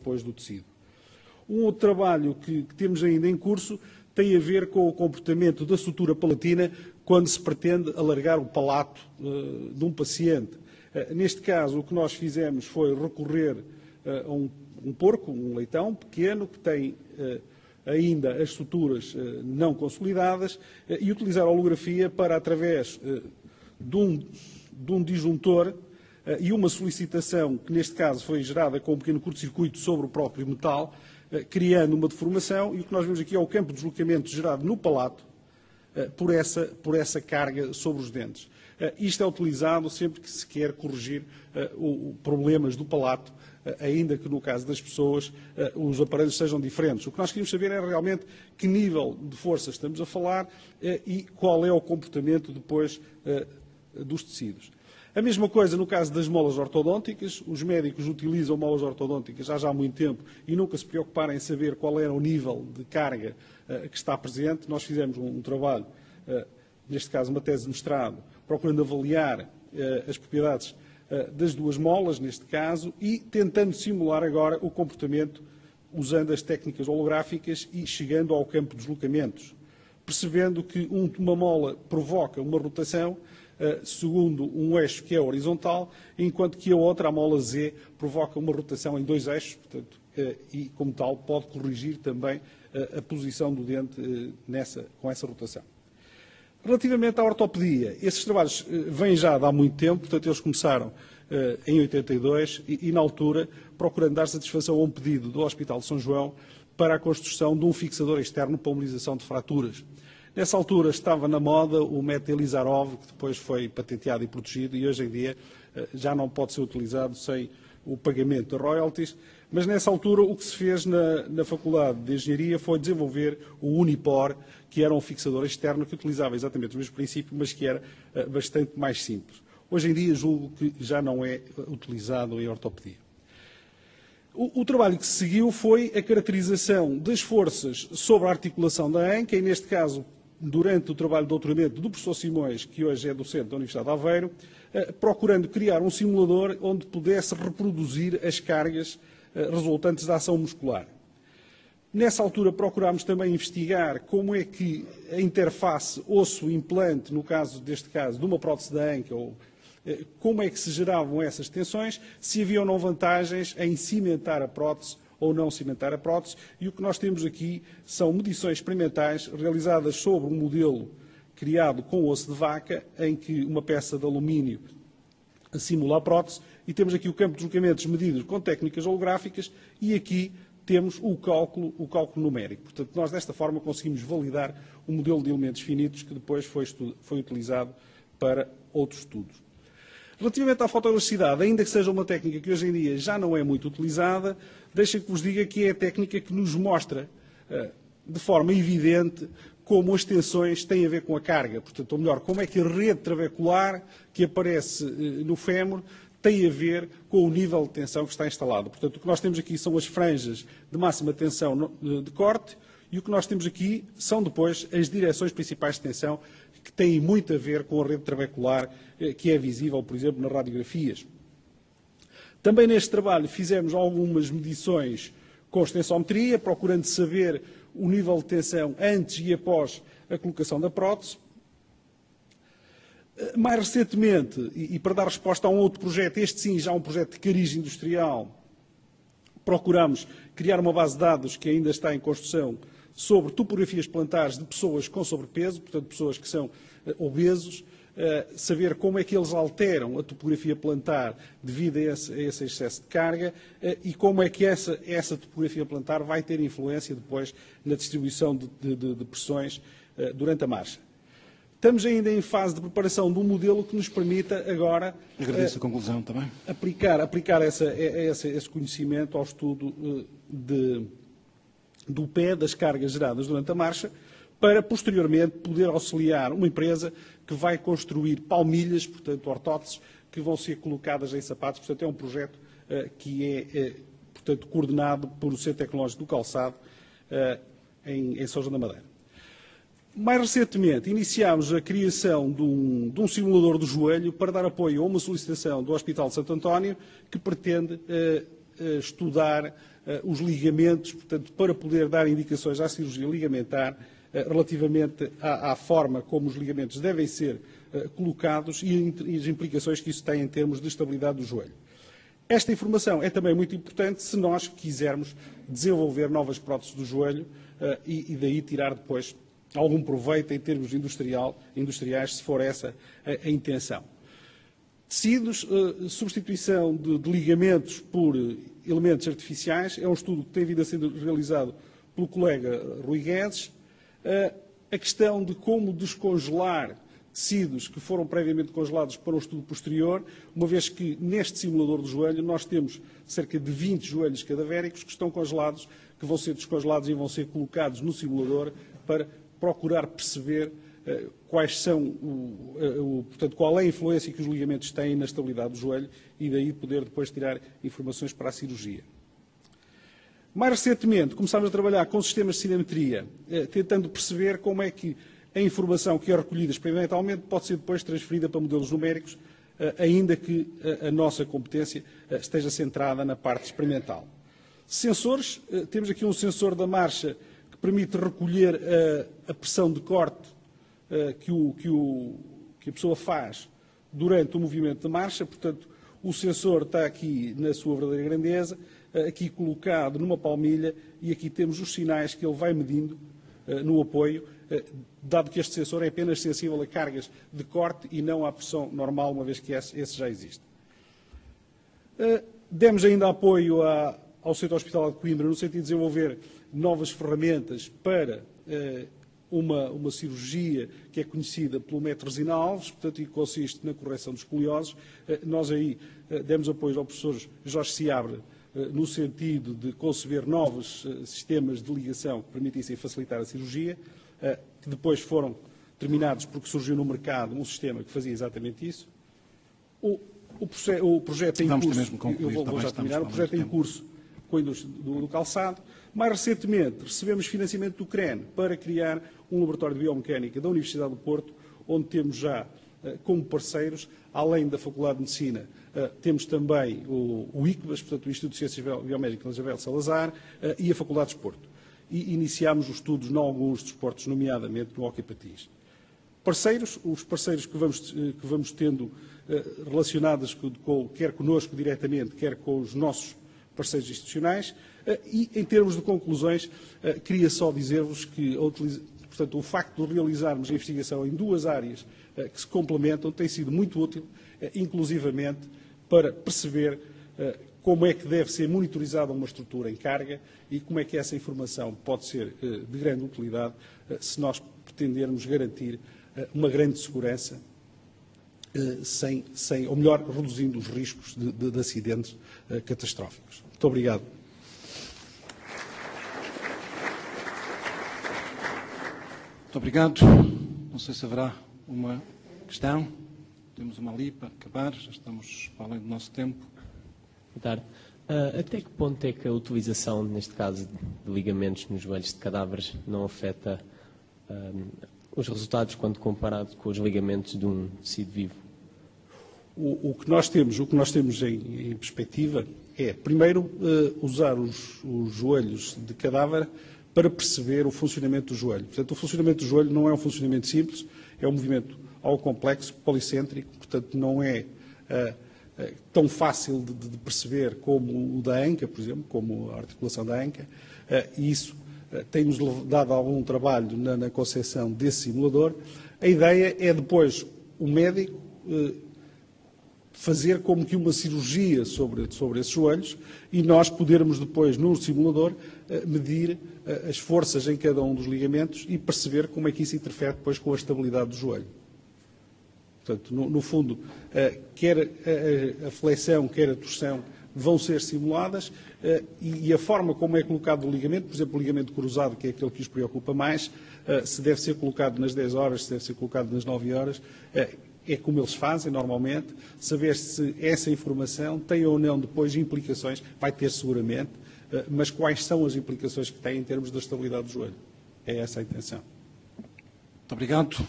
depois do tecido. Um outro trabalho que temos ainda em curso tem a ver com o comportamento da sutura palatina quando se pretende alargar o palato de um paciente. Neste caso, o que nós fizemos foi recorrer a um porco, um leitão pequeno, que tem ainda as suturas não consolidadas, e utilizar a holografia para, através de um disjuntor e uma solicitação, que neste caso foi gerada com um pequeno curto-circuito sobre o próprio metal, criando uma deformação, e o que nós vemos aqui é o campo de deslocamento gerado no palato por essa carga sobre os dentes. Isto é utilizado sempre que se quer corrigir problemas do palato, ainda que no caso das pessoas os aparelhos sejam diferentes. O que nós queríamos saber é realmente que nível de força estamos a falar e qual é o comportamento depois dos tecidos. A mesma coisa no caso das molas ortodônticas. Os médicos utilizam molas ortodônticas já há muito tempo e nunca se preocuparam em saber qual era o nível de carga que está presente. Nós fizemos um trabalho, neste caso uma tese de mestrado, procurando avaliar as propriedades das duas molas, neste caso, e tentando simular agora o comportamento usando as técnicas holográficas e chegando ao campo de deslocamentos, percebendo que uma mola provoca uma rotação segundo um eixo que é horizontal, enquanto que a outra, a mola Z, provoca uma rotação em dois eixos, portanto, e como tal pode corrigir também a posição do dente com essa rotação. Relativamente à ortopedia, esses trabalhos vêm já de há muito tempo, portanto eles começaram em 82 e na altura procurando dar satisfação a um pedido do Hospital de São João para a construção de um fixador externo para mobilização de fraturas. Nessa altura estava na moda o método Elizarov, que depois foi patenteado e protegido e hoje em dia já não pode ser utilizado sem o pagamento de royalties, mas nessa altura o que se fez na Faculdade de Engenharia foi desenvolver o Unipor, que era um fixador externo que utilizava exatamente os mesmos princípios, mas que era bastante mais simples. Hoje em dia julgo que já não é utilizado em ortopedia. O trabalho que se seguiu foi a caracterização das forças sobre a articulação da anca, e neste caso, durante o trabalho de doutoramento do professor Simões, que hoje é docente da Universidade de Aveiro, procurando criar um simulador onde pudesse reproduzir as cargas resultantes da ação muscular. Nessa altura procurámos também investigar como é que a interface osso-implante, no caso deste caso de uma prótese da anca, como é que se geravam essas tensões, se havia ou não vantagens em cimentar a prótese ou não cimentar a prótese, e o que nós temos aqui são medições experimentais realizadas sobre um modelo criado com osso de vaca, em que uma peça de alumínio simula a prótese, e temos aqui o campo de deslocamentos medidos com técnicas holográficas, e aqui temos o cálculo numérico. Portanto, nós desta forma conseguimos validar um modelo de elementos finitos que depois foi utilizado para outros estudos. Relativamente à fotoelasticidade, ainda que seja uma técnica que hoje em dia já não é muito utilizada, deixem que vos diga que é a técnica que nos mostra de forma evidente como as tensões têm a ver com a carga. Portanto, ou melhor, como é que a rede trabecular que aparece no fémur tem a ver com o nível de tensão que está instalado. Portanto, o que nós temos aqui são as franjas de máxima tensão de corte, e o que nós temos aqui são depois as direções principais de tensão, que têm muito a ver com a rede trabecular, que é visível, por exemplo, nas radiografias. Também neste trabalho fizemos algumas medições com extensometria, procurando saber o nível de tensão antes e após a colocação da prótese. Mais recentemente, e para dar resposta a um outro projeto, este sim já um projeto de cariz industrial, procuramos criar uma base de dados que ainda está em construção sobre topografias plantares de pessoas com sobrepeso, portanto pessoas que são obesos, saber como é que eles alteram a topografia plantar devido a esse excesso de carga e como é que essa topografia plantar vai ter influência depois na distribuição de pressões durante a marcha. Estamos ainda em fase de preparação de um modelo que nos permita agora agradeço a conclusão também. aplicar esse conhecimento ao estudo do pé, das cargas geradas durante a marcha, para posteriormente poder auxiliar uma empresa que vai construir palmilhas, portanto ortóteses, que vão ser colocadas em sapatos. Portanto, é um projeto que é portanto, coordenado pelo Centro Tecnológico do Calçado em São João da Madeira. Mais recentemente, iniciámos a criação de um simulador do joelho para dar apoio a uma solicitação do Hospital de Santo António que pretende estudar os ligamentos, portanto, para poder dar indicações à cirurgia ligamentar relativamente à forma como os ligamentos devem ser colocados e as implicações que isso tem em termos de estabilidade do joelho. Esta informação é também muito importante se nós quisermos desenvolver novas próteses do joelho e daí tirar depois algum proveito em termos industriais, se for essa a intenção. Tecidos, substituição de ligamentos por elementos artificiais, é um estudo que tem vindo a ser realizado pelo colega Rui Guedes. A questão de como descongelar tecidos que foram previamente congelados para um estudo posterior, uma vez que neste simulador do joelho nós temos cerca de 20 joelhos cadavéricos que estão congelados, que vão ser descongelados e vão ser colocados no simulador para procurar perceber quais são, portanto, qual é a influência que os ligamentos têm na estabilidade do joelho e daí poder depois tirar informações para a cirurgia. Mais recentemente, começámos a trabalhar com sistemas de cinemetria, tentando perceber como é que a informação que é recolhida experimentalmente pode ser depois transferida para modelos numéricos, ainda que a nossa competência esteja centrada na parte experimental. Sensores, temos aqui um sensor da marcha que permite recolher a pressão de corte que a pessoa faz durante o movimento de marcha, portanto, o sensor está aqui na sua verdadeira grandeza, aqui colocado numa palmilha, e aqui temos os sinais que ele vai medindo no apoio, dado que este sensor é apenas sensível a cargas de corte e não à pressão normal, uma vez que esse já existe. Demos ainda apoio ao Centro Hospitalar de Coimbra, no sentido de desenvolver novas ferramentas para uma cirurgia que é conhecida pelo método Resina Alves, portanto, e consiste na correção dos escolioses. Nós aí demos apoio ao professor Jorge Seabra, no sentido de conceber novos sistemas de ligação que permitissem facilitar a cirurgia, que depois foram terminados porque surgiu no mercado um sistema que fazia exatamente isso. O projeto em curso, eu vou já terminar, o projeto em curso com a indústria do calçado. Mais recentemente, recebemos financiamento do CREN para criar um laboratório de biomecânica da Universidade do Porto, onde temos já como parceiros, além da Faculdade de Medicina, temos também o ICBAS, portanto, o Instituto de Ciências Biomédicas Isabel Salazar, e a Faculdade de Desporto. E iniciámos os estudos em alguns desportos, nomeadamente no hóquei patins. Parceiros, os parceiros que vamos tendo relacionados quer connosco diretamente, quer com os nossos parceiros institucionais, e em termos de conclusões, queria só dizer-vos que, portanto, o facto de realizarmos a investigação em duas áreas que se complementam tem sido muito útil, inclusivamente para perceber como é que deve ser monitorizada uma estrutura em carga e como é que essa informação pode ser de grande utilidade se nós pretendermos garantir uma grande segurança, ou melhor, reduzindo os riscos de acidentes catastróficos. Muito obrigado. Muito obrigado. Não sei se haverá uma questão. Temos uma ali para acabar, já estamos além do nosso tempo. Boa tarde. Até que ponto é que a utilização, neste caso, de ligamentos nos joelhos de cadáveres não afeta os resultados quando comparado com os ligamentos de um tecido vivo? O que nós temos em perspectiva é, primeiro, usar os joelhos de cadáver para perceber o funcionamento do joelho. Portanto, o funcionamento do joelho não é um funcionamento simples, é um movimento algo complexo, policêntrico, portanto, não é tão fácil de perceber como o da anca, por exemplo, como a articulação da anca, e isso tem-nos dado algum trabalho na concepção desse simulador. A ideia é depois o médico fazer como que uma cirurgia sobre esses joelhos e nós podermos depois, no simulador, medir as forças em cada um dos ligamentos e perceber como é que isso interfere depois com a estabilidade do joelho. Portanto, no fundo, quer a flexão, quer a torção vão ser simuladas e a forma como é colocado o ligamento, por exemplo, o ligamento cruzado, que é aquele que os preocupa mais, se deve ser colocado nas 10 horas, se deve ser colocado nas 9 horas, é como eles fazem normalmente, saber se essa informação tem ou não depois implicações, vai ter seguramente, mas quais são as implicações que tem em termos da estabilidade do joelho. É essa a intenção. Muito obrigado.